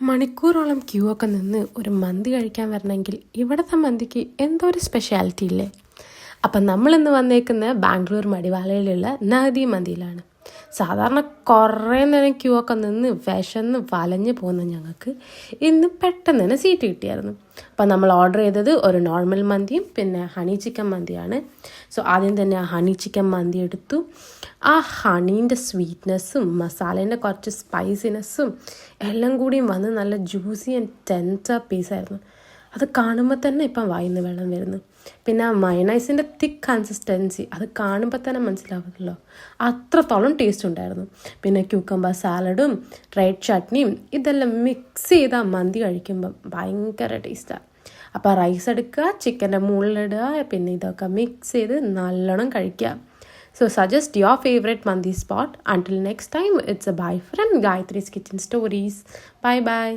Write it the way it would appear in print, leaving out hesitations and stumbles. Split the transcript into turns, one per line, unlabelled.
മണിക്കൂറോളം ക്യൂ ഒക്കെ നിന്ന് ഒരു മന്തി കഴിക്കാൻ വരണമെങ്കിൽ ഇവിടുത്തെ മന്തിക്ക് എന്തോ ഒരു സ്പെഷ്യാലിറ്റി ഇല്ലേ. അപ്പം നമ്മളിന്ന് വന്നേക്കുന്നത് ബാംഗ്ലൂർ മടിവാലയിലുള്ള നഹദി മന്തിയിലാണ്. സാധാരണ കുറേ നേരം ക്യൂ ഒക്കെ നിന്ന് വിശന്ന് വലഞ്ഞ് പോകുന്ന ഞങ്ങൾക്ക് ഇന്ന് പെട്ടെന്ന് തന്നെ സീറ്റ് കിട്ടിയായിരുന്നു. അപ്പം നമ്മൾ ഓർഡർ ചെയ്തത് ഒരു നോർമൽ മന്തിയും പിന്നെ ഹണി ചിക്കൻ മന്തിയാണ്. സോ ആദ്യം തന്നെ ആ ഹണി ചിക്കൻ മന്തി എടുത്തു. ആ ഹണീൻ്റെ സ്വീറ്റ്നെസ്സും മസാലേൻ്റെ കുറച്ച് സ്പൈസിനെസ്സും എല്ലാം കൂടിയും വന്ന് നല്ല ജ്യൂസി ആൻഡ് ടെൻഡർ പീസായിരുന്നു. അത് കാണുമ്പോൾ തന്നെ ഇപ്പം വായിന്ന് വെള്ളം വരുന്നു. പിന്നെ ആ മയണൈസിൻ്റെ തിക്ക് കൺസിസ്റ്റൻസി അത് കാണുമ്പോൾ തന്നെ മനസ്സിലാവുമല്ലോ, അത്രത്തോളം ടേസ്റ്റ് ഉണ്ടായിരുന്നു. പിന്നെ ക്യൂക്കമ്പർ സാലഡും റെഡ് ചട്നിയും ഇതെല്ലാം മിക്സ് ചെയ്ത മന്തി കഴിക്കുമ്പം ഭയങ്കര ടേസ്റ്റാണ്. അപ്പോൾ റൈസ് എടുക്കുക, ചിക്കൻ്റെ മുകളിലിടുക, പിന്നെ ഇതൊക്കെ മിക്സ് ചെയ്ത് നല്ലോണം കഴിക്കുക. So suggest your favorite mandi spot. Until next time, it's a bye from Gayatri's Kitchen Stories. Bye bye.